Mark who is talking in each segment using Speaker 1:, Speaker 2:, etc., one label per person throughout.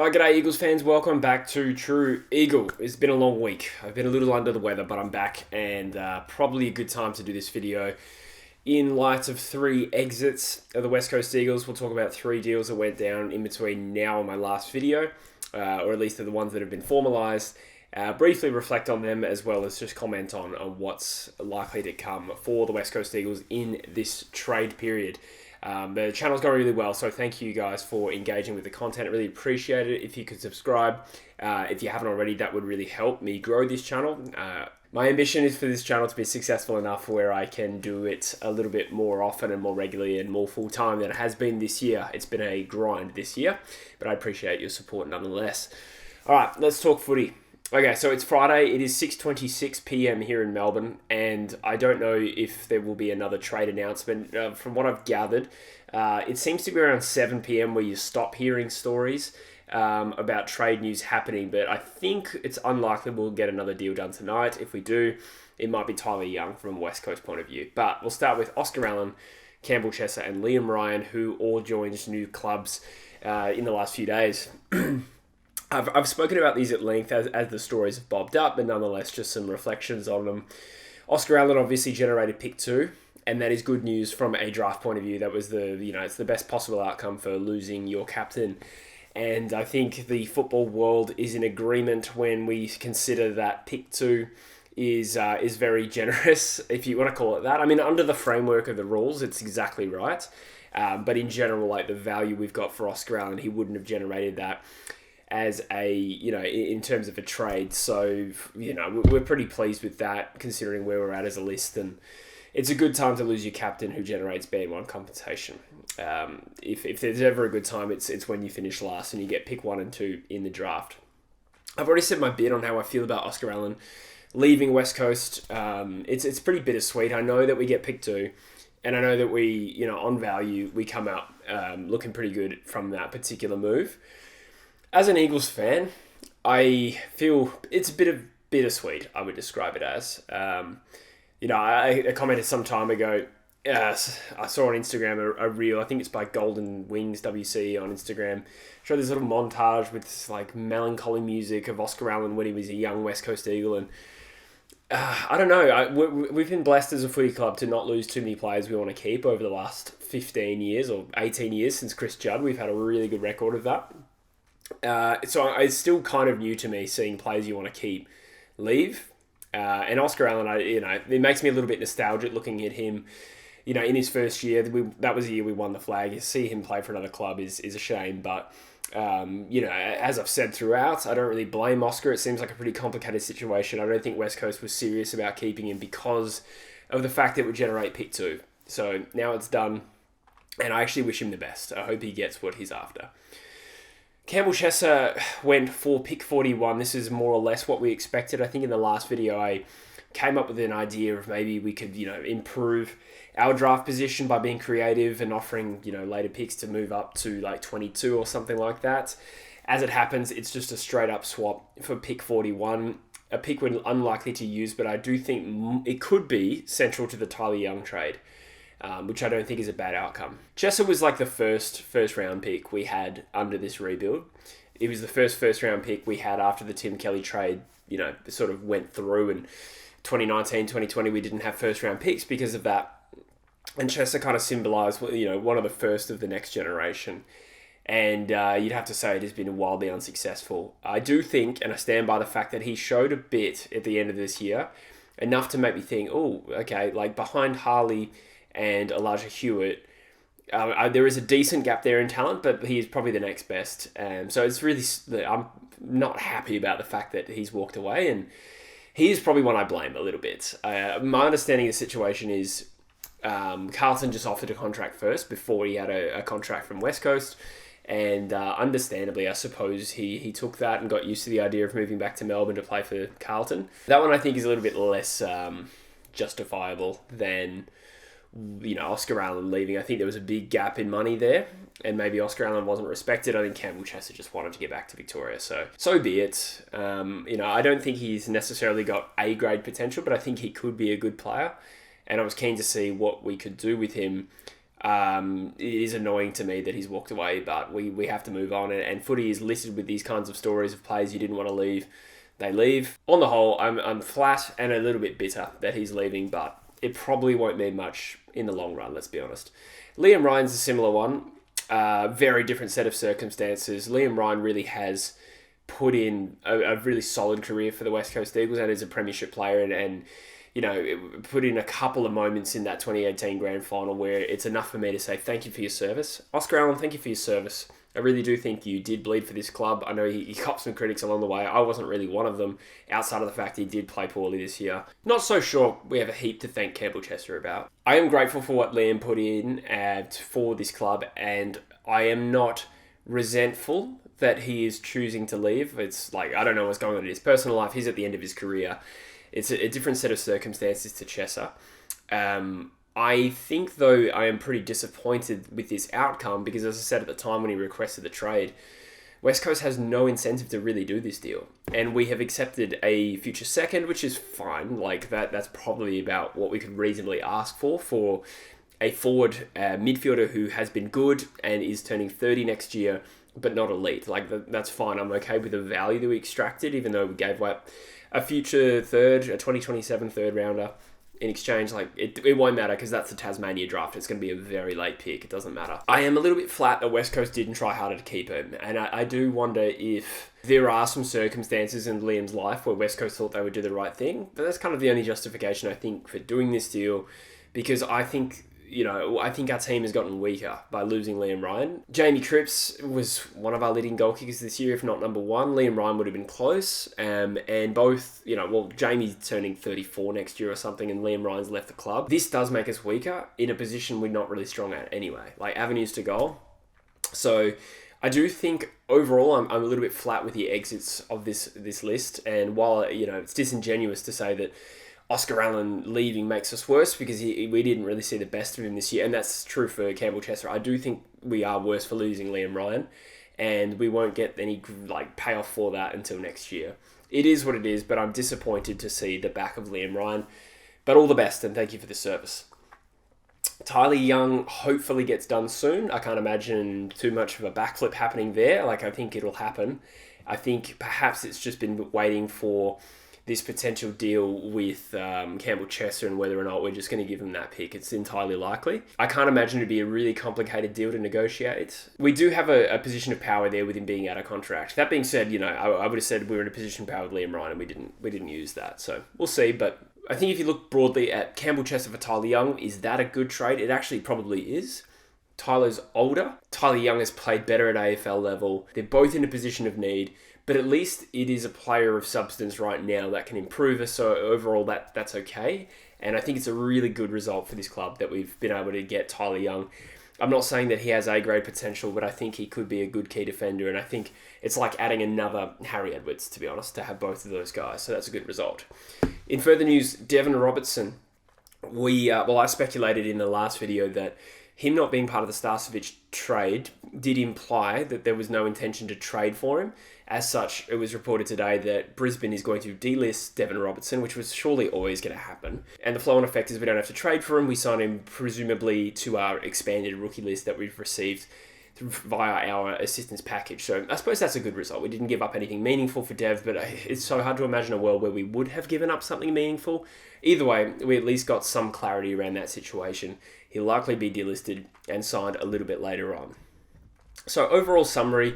Speaker 1: Alright, g'day Eagles fans, welcome back to True Eagle. It's been a long week. I've been a little under the weather, but I'm back and probably a good time to do this video. In light of 3 exits of the West Coast Eagles, we'll talk about 3 deals that went down in between now and my last video, or at least the ones that have been formalised. Briefly reflect on them as well as just comment on what's likely to come for the West Coast Eagles in this trade period. The channel's going really well, so thank you guys for engaging with the content. I really appreciate it. If you could subscribe, if you haven't already, that would really help me grow this channel. My ambition is for this channel to be successful enough where I can do it a little bit more often and more regularly and more full-time than it has been this year. It's been a grind this year, but I appreciate your support nonetheless. All right, let's talk footy. Okay, so it's Friday. It is 6:26 p.m. here in Melbourne, and I don't know if there will be another trade announcement. From what I've gathered, it seems to be around 7 p.m. where you stop hearing stories about trade news happening, but I think it's unlikely we'll get another deal done tonight. If we do, it might be Tyler Young from a West Coast point of view. But we'll start with Oscar Allen, Campbell Chessa, and Liam Ryan, who all joined new clubs in the last few days. I've spoken about these at length as the stories have bobbed up, but nonetheless, just some reflections on them. Oscar Allen obviously generated pick 2, and that is good news from a draft point of view. That was it's the best possible outcome for losing your captain. And I think the football world is in agreement when we consider that pick 2 is very generous, if you want to call it that. I mean, under the framework of the rules, it's exactly right. But in general, like the value we've got for Oscar Allen, he wouldn't have generated that as in terms of a trade. So, we're pretty pleased with that considering where we're at as a list. And it's a good time to lose your captain who generates band 1 compensation. If there's ever a good time, it's when you finish last and you get pick 1 and 2 in the draft. I've already said my bit on how I feel about Oscar Allen leaving West Coast. It's pretty bittersweet. I know that we get pick 2, and I know that we, on value, we come out looking pretty good from that particular move. As an Eagles fan, I feel it's a bit of bittersweet, I would describe it as. I commented some time ago, I saw on Instagram a reel, I think it's by Golden Wings WC on Instagram, showed this little montage with this like melancholy music of Oscar Allen when he was a young West Coast Eagle. And I don't know, we've been blessed as a footy club to not lose too many players we want to keep over the last 15 years or 18 years since Chris Judd. We've had a really good record of that. So it's still kind of new to me seeing players you want to keep leave. And Oscar Allen, it makes me a little bit nostalgic looking at him. In his first year, that was the year we won the flag. To see him play for another club is a shame. But, as I've said throughout, I don't really blame Oscar. It seems like a pretty complicated situation. I don't think West Coast was serious about keeping him because of the fact that it would generate pick 2. So now it's done, and I actually wish him the best. I hope he gets what he's after. Campbell Chessa went for pick 41. This is more or less what we expected. I think in the last video I came up with an idea of maybe we could, improve our draft position by being creative and offering, later picks to move up to like 22 or something like that. As it happens, it's just a straight up swap for pick 41. A pick we're unlikely to use, but I do think it could be central to the Tyler Young trade. Which I don't think is a bad outcome. Chessa was like the first round pick we had under this rebuild. It was the first round pick we had after the Tim Kelly trade, sort of went through. And 2019, 2020, we didn't have first round picks because of that. And Chessa kind of symbolised, one of the first of the next generation. And you'd have to say it has been wildly unsuccessful. I do think, and I stand by the fact that he showed a bit at the end of this year, enough to make me think, oh, okay, like behind Harley and Elijah Hewitt, there is a decent gap there in talent, but he is probably the next best. So it's really, I'm not happy about the fact that he's walked away, and he is probably one I blame a little bit. My understanding of the situation is Carlton just offered a contract first before he had a contract from West Coast, and understandably, I suppose he took that and got used to the idea of moving back to Melbourne to play for Carlton. That one I think is a little bit less justifiable than Oscar Allen leaving. I think there was a big gap in money there, and maybe Oscar Allen wasn't respected. I think Campbell Chessa just wanted to get back to Victoria, so be it. I don't think he's necessarily got A-grade potential, but I think he could be a good player, and I was keen to see what we could do with him It is annoying to me that he's walked away, but we have to move on. And footy is littered with these kinds of stories of players you didn't want to leave. They leave. On the whole, I'm flat and a little bit bitter that he's leaving, but it probably won't mean much in the long run, let's be honest. Liam Ryan's a similar one. Very different set of circumstances. Liam Ryan really has put in a really solid career for the West Coast Eagles and is a premiership player and put in a couple of moments in that 2018 grand final where it's enough for me to say thank you for your service. Oscar Allen, thank you for your service. I really do think you did bleed for this club. I know he copped some critics along the way. I wasn't really one of them, outside of the fact he did play poorly this year. Not so sure we have a heap to thank Campbell Chessa about. I am grateful for what Liam put in for this club, and I am not resentful that he is choosing to leave. It's like, I don't know what's going on in his personal life. He's at the end of his career. It's a different set of circumstances to Chessa. I think, though, I am pretty disappointed with this outcome because, as I said at the time when he requested the trade, West Coast has no incentive to really do this deal. And we have accepted a future second, which is fine. Like, that's probably about what we could reasonably ask for a forward midfielder who has been good and is turning 30 next year, but not elite. Like, that's fine. I'm okay with the value that we extracted, even though we gave away a future third, a 2027 third rounder in exchange. Like, it won't matter because that's the Tasmania draft. It's going to be a very late pick. It doesn't matter. I am a little bit flat that West Coast didn't try harder to keep him. And I do wonder if there are some circumstances in Liam's life where West Coast thought they would do the right thing. But that's kind of the only justification, I think, for doing this deal, because I think our team has gotten weaker by losing Liam Ryan. Jamie Cripps was one of our leading goal kickers this year, if not number one. Liam Ryan would have been close. And both, Jamie's turning 34 next year or something, and Liam Ryan's left the club. This does make us weaker in a position we're not really strong at anyway, like avenues to goal. So I do think overall I'm a little bit flat with the exits of this list. And while, it's disingenuous to say that Oscar Allen leaving makes us worse because we didn't really see the best of him this year, and that's true for Campbell Chessa. I do think we are worse for losing Liam Ryan, and we won't get any payoff for that until next year. It is what it is, but I'm disappointed to see the back of Liam Ryan. But all the best, and thank you for the service. Tyler Young hopefully gets done soon. I can't imagine too much of a backflip happening there. I think it'll happen. I think perhaps it's just been waiting for this potential deal with Campbell Chessa and whether or not we're just going to give him that pick. It's entirely likely. I can't imagine it to be a really complicated deal to negotiate. We do have a position of power there with him being out of contract. That being said, I would have said we were in a position of power with Liam Ryan and we didn't use that. So we'll see. But I think if you look broadly at Campbell Chessa for Tyler Young, is that a good trade? It actually probably is. Tyler's older. Tyler Young has played better at AFL level. They're both in a position of need. But at least it is a player of substance right now that can improve us. So overall, that's okay. And I think it's a really good result for this club that we've been able to get Tyler Young. I'm not saying that he has A-grade potential, but I think he could be a good key defender. And I think it's like adding another Harry Edwards, to be honest, to have both of those guys. So that's a good result. In further news, Devon Robertson. I speculated in the last video that him not being part of the Starcevic trade did imply that there was no intention to trade for him. As such, it was reported today that Brisbane is going to delist Devon Robertson, which was surely always going to happen. And the flow-on effect is we don't have to trade for him. We sign him presumably to our expanded rookie list that we've received via our assistance package. So I suppose that's a good result. We didn't give up anything meaningful for Dev, but it's so hard to imagine a world where we would have given up something meaningful. Either way, we at least got some clarity around that situation. He'll likely be delisted and signed a little bit later on. So overall summary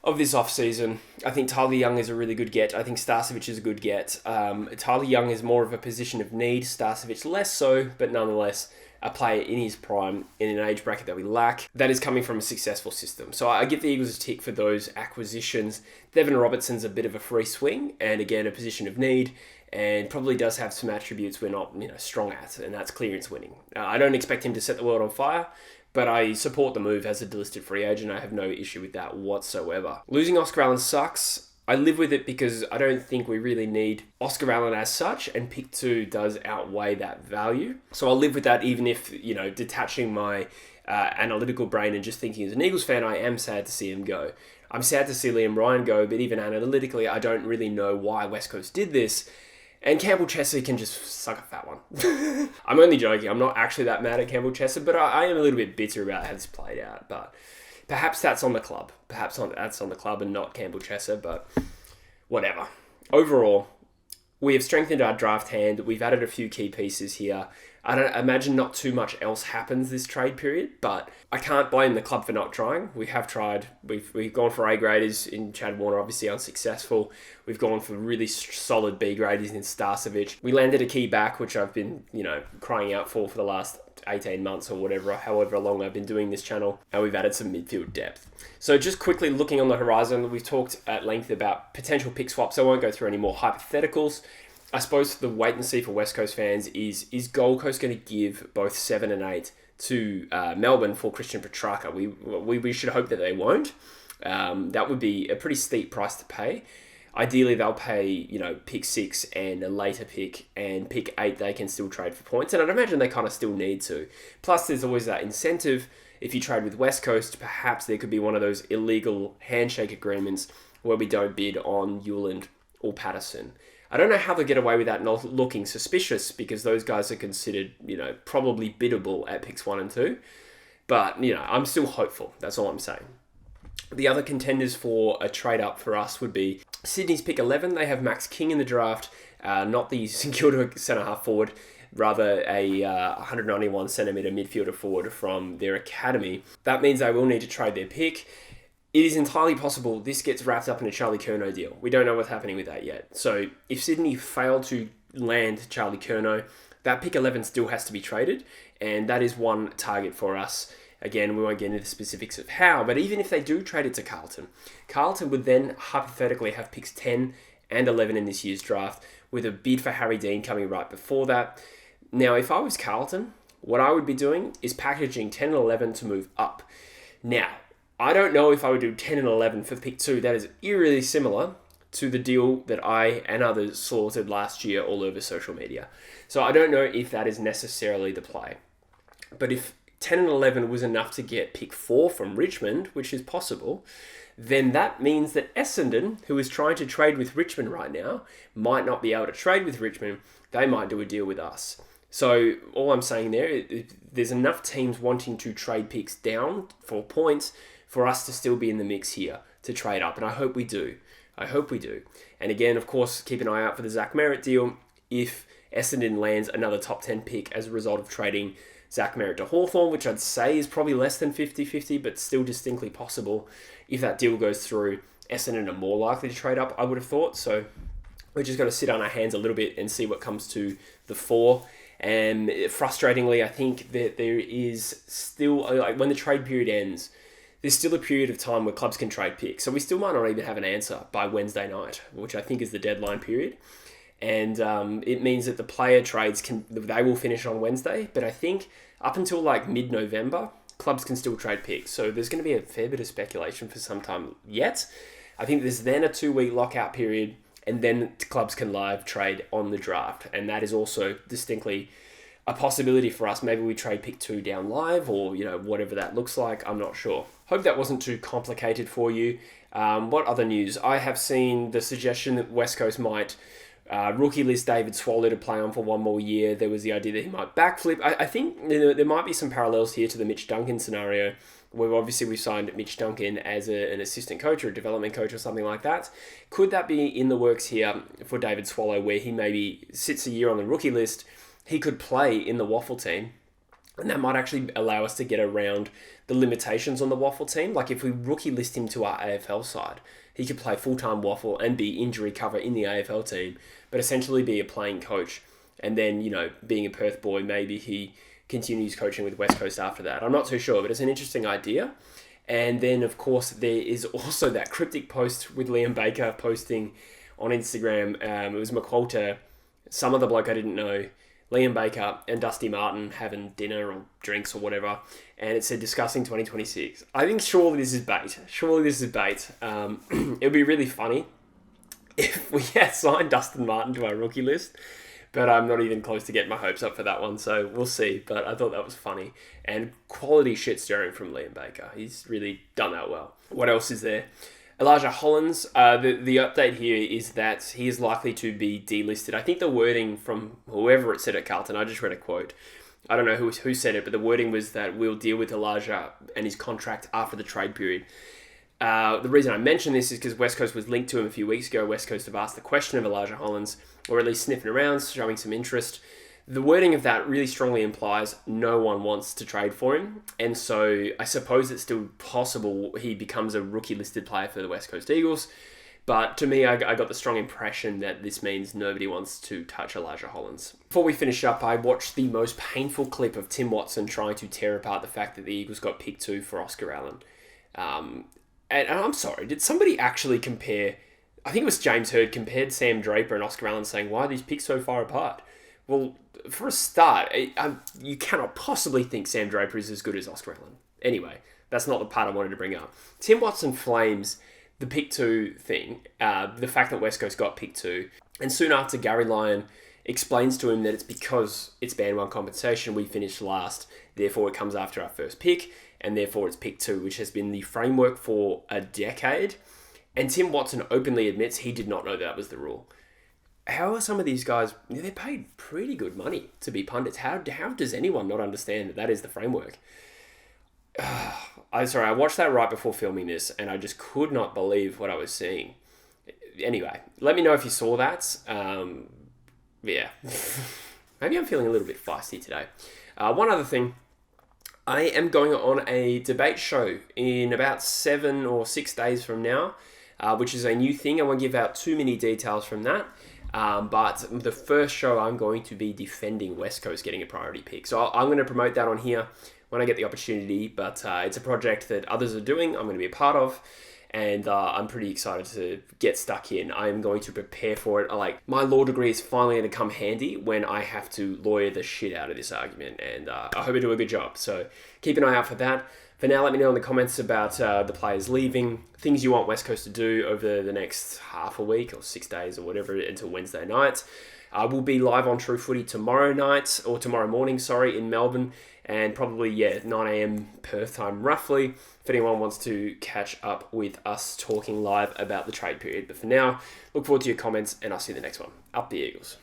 Speaker 1: of this off-season, I think Tyler Young is a really good get. I think Starcevic is a good get. Tyler Young is more of a position of need. Starcevic less so, but nonetheless a player in his prime in an age bracket that we lack that is coming from a successful system. So I give the Eagles a tick for those acquisitions. Devon Robertson's a bit of a free swing and again a position of need and probably does have some attributes we're not strong at, and that's clearance winning. I don't expect him to set the world on fire, but I support the move as a delisted free agent. I have no issue with that whatsoever. Losing Oscar Allen sucks. I live with it because I don't think we really need Oscar Allen as such, and pick 2 does outweigh that value. So I'll live with that even if, detaching my analytical brain and just thinking as an Eagles fan, I am sad to see him go. I'm sad to see Liam Ryan go, but even analytically, I don't really know why West Coast did this. And Campbell Chessa can just suck a fat one. I'm only joking. I'm not actually that mad at Campbell Chessa, but I am a little bit bitter about how this played out. But perhaps that's on the club. That's on the club and not Campbell Chessa, but whatever. Overall, we have strengthened our draft hand. We've added a few key pieces here. I don't imagine not too much else happens this trade period, but I can't blame the club for not trying. We have tried. We've gone for A graders in Chad Warner, obviously unsuccessful. We've gone for really solid B graders in Starcevic. We landed a key back, which I've been, crying out for the last 18 months or whatever, however long I've been doing this channel, and we've added some midfield depth. So just quickly looking on the horizon, we've talked at length about potential pick swaps. I won't go through any more hypotheticals. I suppose the wait and see for West Coast fans is Gold Coast going to give both 7 and 8 to Melbourne for Christian Petrarca? We should hope that they won't. That would be a pretty steep price to pay. Ideally, they'll pay, pick 6 and a later pick, and pick 8 they can still trade for points. And I'd imagine they kind of still need to. Plus, there's always that incentive. If you trade with West Coast, perhaps there could be one of those illegal handshake agreements where we don't bid on Hewland or Patterson. I don't know how they get away with that not looking suspicious, because those guys are considered, probably biddable at picks 1 and 2. But, I'm still hopeful. That's all I'm saying. The other contenders for a trade up for us would be Sydney's pick 11. They have Max King in the draft, not the St Kilda centre-half forward, rather a 191 centimetre midfielder forward from their academy. That means they will need to trade their pick. It is entirely possible this gets wrapped up in a Charlie Curnow deal. We don't know what's happening with that yet. So if Sydney fail to land Charlie Curnow, that pick 11 still has to be traded, and that is one target for us. Again, we won't get into the specifics of how, but even if they do trade it to Carlton would then hypothetically have picks 10 and 11 in this year's draft, with a bid for Harry Dean coming right before that. Now, if I was Carlton, what I would be doing is packaging 10 and 11 to move up. Now, I don't know if I would do 10 and 11 for pick 2. That is eerily similar to the deal that I and others slaughtered last year all over social media. So I don't know if that is necessarily the play. But if 10 and 11 was enough to get pick 4 from Richmond, which is possible, then that means that Essendon, who is trying to trade with Richmond right now, might not be able to trade with Richmond. They might do a deal with us. So all I'm saying there, there's enough teams wanting to trade picks down for points for us to still be in the mix here to trade up. And I hope we do. And again, of course, keep an eye out for the Zach Merritt deal. If Essendon lands another top 10 pick as a result of trading Zach Merritt to Hawthorn, which I'd say is probably less than 50-50, but still distinctly possible. If that deal goes through, Essendon are more likely to trade up, I would have thought. So we're just got to sit on our hands a little bit and see what comes to the fore. And frustratingly, I think that there is still, when the trade period ends, there's still a period of time where clubs can trade picks. So we still might not even have an answer by Wednesday night, which I think is the deadline period. And it means that the player trades, they will finish on Wednesday. But I think up until mid-November, clubs can still trade picks. So there's going to be a fair bit of speculation for some time yet. I think there's then a 2-week lockout period, and then clubs can live trade on the draft. And that is also distinctly a possibility for us. Maybe we trade pick 2 down live, or whatever that looks like. I'm not sure. Hope that wasn't too complicated for you. What other news? I have seen the suggestion that West Coast might rookie list David Swallow to play on for one more year. There was the idea that he might backflip. I think there might be some parallels here to the Mitch Duncan scenario, where obviously we signed Mitch Duncan as an assistant coach or a development coach or something like that. Could that be in the works here for David Swallow, where he maybe sits a year on the rookie list? He could play in the Waffle team, and that might actually allow us to get around the limitations on the Waffle team. Like if we rookie list him to our AFL side, he could play full-time Waffle and be injury cover in the AFL team, but essentially be a playing coach. And then, being a Perth boy, maybe he continues coaching with West Coast after that. I'm not too sure, but it's an interesting idea. And then, of course, there is also that cryptic post with Liam Baker posting on Instagram. It was McQualter, some other bloke I didn't know, Liam Baker and Dusty Martin having dinner or drinks or whatever, and it said discussing 2026. I think surely this is bait. It would be really funny if we had signed Dustin Martin to our rookie list, but I'm not even close to getting my hopes up for that one, so we'll see. But I thought that was funny, and quality shit stirring from Liam Baker. He's really done that well. What else is there? Elijah Hollins, the update here is that he is likely to be delisted. I think the wording from whoever it said at Carlton, I just read a quote. I don't know who said it, but the wording was that we'll deal with Elijah and his contract after the trade period. The reason I mention this is because West Coast was linked to him a few weeks ago. West Coast have asked the question of Elijah Hollins, or at least sniffing around, showing some interest. The wording of that really strongly implies no one wants to trade for him. And so I suppose it's still possible he becomes a rookie listed player for the West Coast Eagles. But to me, I got the strong impression that this means nobody wants to touch Elijah Hollins. Before we finish up, I watched the most painful clip of Tim Watson trying to tear apart the fact that the Eagles got pick 2 for Oscar Allen. And I'm sorry, did somebody actually compare... I think it was James Hurd compared Sam Draper and Oscar Allen saying, why are these picks so far apart? Well, for a start, you cannot possibly think Sam Draper is as good as Oscar Allen. Anyway, that's not the part I wanted to bring up. Tim Watson flames the pick 2 thing, the fact that West Coast got pick 2, and soon after Gary Lyon explains to him that it's because it's band 1 compensation, we finished last, therefore it comes after our first pick, and therefore it's pick 2, which has been the framework for a decade. And Tim Watson openly admits he did not know that was the rule. How are some of these guys, they're paid pretty good money to be pundits. How does anyone not understand that is the framework? I watched that right before filming this, and I just could not believe what I was seeing. Anyway, let me know if you saw that. Yeah. Maybe I'm feeling a little bit feisty today. One other thing. I am going on a debate show in about 7 or 6 days from now, which is a new thing. I won't give out too many details from that. But the first show, I'm going to be defending West Coast getting a priority pick. So I'm going to promote that on here when I get the opportunity. But it's a project that others are doing, I'm going to be a part of. And I'm pretty excited to get stuck in. I'm going to prepare for it. My law degree is finally going to come handy when I have to lawyer the shit out of this argument. And I hope I do a good job. So keep an eye out for that. For now, let me know in the comments about the players leaving, things you want West Coast to do over the next half a week or 6 days or whatever until Wednesday night. We'll be live on True Footy tomorrow morning, in Melbourne, and probably, 9 a.m. Perth time roughly, if anyone wants to catch up with us talking live about the trade period. But for now, look forward to your comments, and I'll see you in the next one. Up the Eagles.